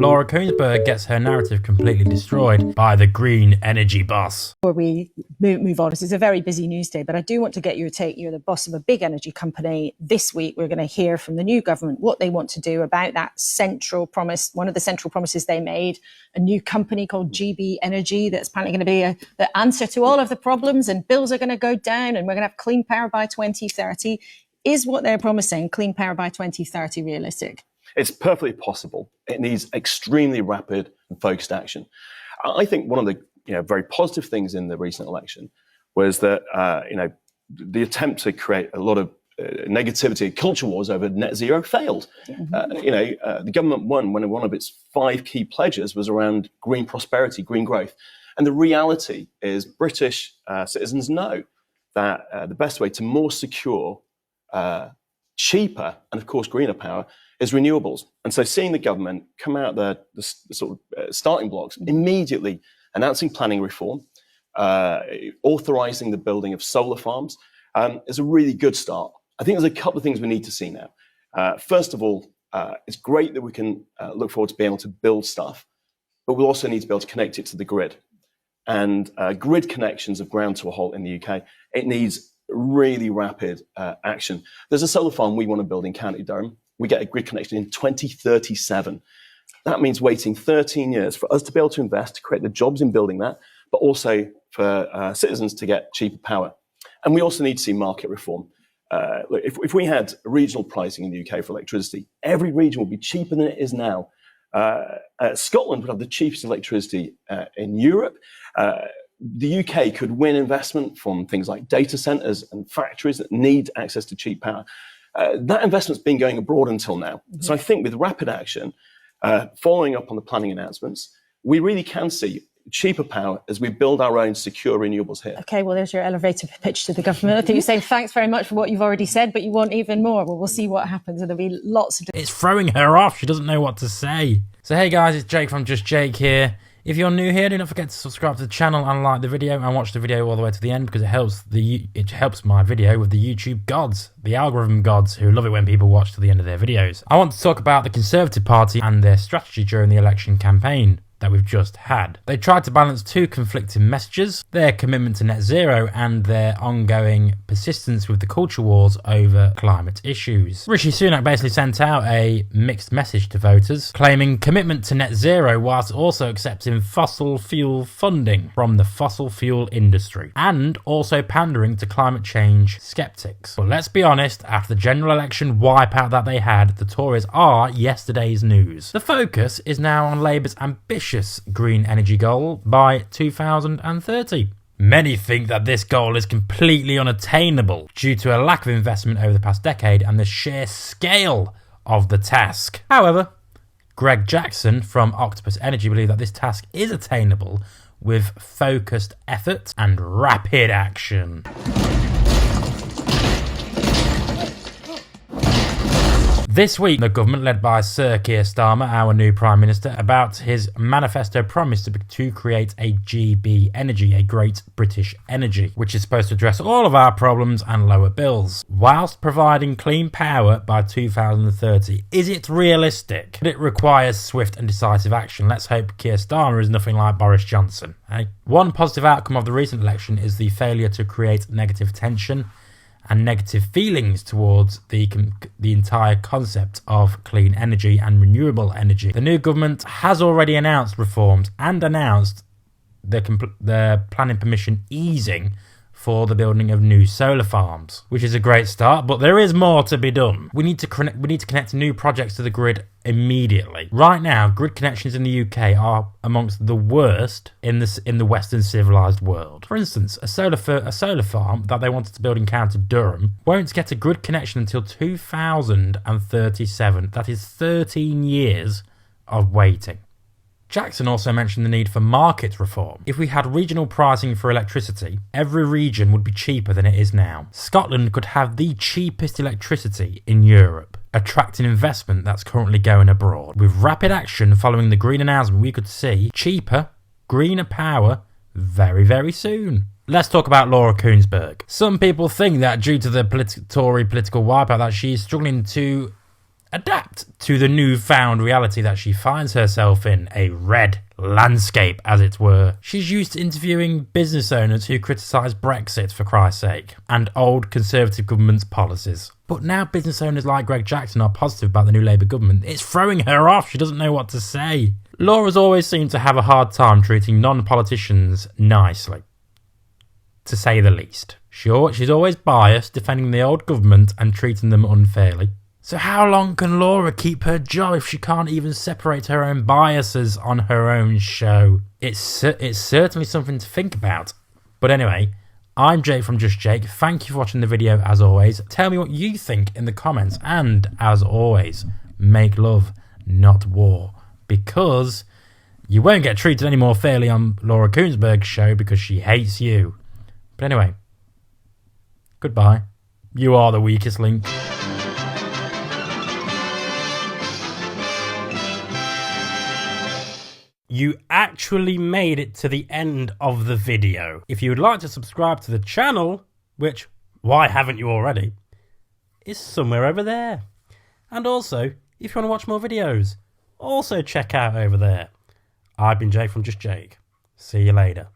Laura Kuenssberg gets her narrative completely destroyed by the green energy boss. Before we move on, this is a very busy news day, but I do want to get your take. You're the boss of a big energy company. This week, we're going to hear from the new government what they want to do about that central promise, one of the central promises they made, a new company called GB Energy that's apparently going to be the answer to all of the problems, and bills are going to go down and we're going to have clean power by 2030. Is what they're promising, clean power by 2030, realistic? It's perfectly possible. It needs extremely rapid and focused action. I think one of the very positive things in the recent election was that the attempt to create a lot of negativity, culture wars over net zero failed. The government won when one of its 5 key pledges was around green prosperity, green growth. And the reality is British citizens know that the best way to more secure, cheaper, and of course greener power is renewables. And so seeing the government come out the sort of starting blocks, immediately announcing planning reform, authorising the building of solar farms, is a really good start. I think there's a couple of things we need to see now. First of all, it's great that we can look forward to being able to build stuff, but we'll also need to be able to connect it to the grid. And grid connections of ground to a halt in the UK, it needs really rapid action. There's a solar farm we want to build in County Durham. We get a grid connection in 2037. That means waiting 13 years for us to be able to invest, to create the jobs in building that, but also for citizens to get cheaper power. And we also need to see market reform. If we had regional pricing in the UK for electricity, every region would be cheaper than it is now. Scotland would have the cheapest electricity in Europe. The UK could win investment from things like data centres and factories that need access to cheap power. That investment's been going abroad until now. So I think with rapid action, following up on the planning announcements, we really can see cheaper power as we build our own secure renewables here. Okay, well, there's your elevator pitch to the government. I think you're saying thanks very much for what you've already said, but you want even more. Well, we'll see what happens, and there'll be lots of... It's throwing her off. She doesn't know what to say. So hey guys, it's Jake from Just Jake here. If you're new here, do not forget to subscribe to the channel and like the video and watch the video all the way to the end, because it helps my video with the YouTube gods, the algorithm gods, who love it when people watch to the end of their videos. I want to talk about the Conservative Party and their strategy during the election campaign that we've just had. They tried to balance 2 conflicting messages: their commitment to net zero and their ongoing persistence with the culture wars over climate issues. Rishi Sunak basically sent out a mixed message to voters, claiming commitment to net zero whilst also accepting fossil fuel funding from the fossil fuel industry, and also pandering to climate change skeptics. But let's be honest, after the general election wipeout that they had, the Tories are yesterday's news. The focus is now on Labour's ambitious green energy goal by 2030. Many think that this goal is completely unattainable due to a lack of investment over the past decade and the sheer scale of the task. However, Greg Jackson from Octopus Energy believes that this task is attainable with focused effort and rapid action. This week, the government, led by Sir Keir Starmer, our new Prime Minister, about his manifesto promise to create a GB Energy, a Great British Energy, which is supposed to address all of our problems and lower bills, whilst providing clean power by 2030. Is it realistic? But it requires swift and decisive action. Let's hope Keir Starmer is nothing like Boris Johnson. Eh? One positive outcome of the recent election is the failure to create negative tension and negative feelings towards the entire concept of clean energy and renewable energy. The new government has already announced reforms and announced the planning permission easing for the building of new solar farms, which is a great start, but there is more to be done. We need to connect new projects to the grid immediately. Right now, grid connections in the UK are amongst the worst in the Western civilized world. For instance, a solar farm that they wanted to build in County Durham won't get a grid connection until 2037. That is 13 years of waiting. Jackson also mentioned the need for market reform. If we had regional pricing for electricity, every region would be cheaper than it is now. Scotland could have the cheapest electricity in Europe, attracting investment that's currently going abroad. With rapid action following the Green announcement, we could see cheaper, greener power very, very soon. Let's talk about Laura Kuenssberg. Some people think that due to the Tory political wipeout that she's struggling to adapt to the newfound reality that she finds herself in, a red landscape, as it were. She's used to interviewing business owners who criticise Brexit, for Christ's sake, and old Conservative government's policies. But now business owners like Greg Jackson are positive about the new Labour government. It's throwing her off. She doesn't know what to say. Laura's always seemed to have a hard time treating non-politicians nicely, to say the least. She's always biased, defending the old government and treating them unfairly. So how long can Laura keep her job if she can't even separate her own biases on her own show? It's certainly something to think about. But anyway, I'm Jake from Just Jake. Thank you for watching the video as always. Tell me what you think in the comments. And as always, make love, not war. Because you won't get treated any more fairly on Laura Kuenssberg's show because she hates you. But anyway, goodbye. You are the weakest link. You actually made it to the end of the video. If you would like to subscribe to the channel, which, why haven't you already, is somewhere over there. And also, if you want to watch more videos, also check out over there. I've been Jake from Just Jake. See you later.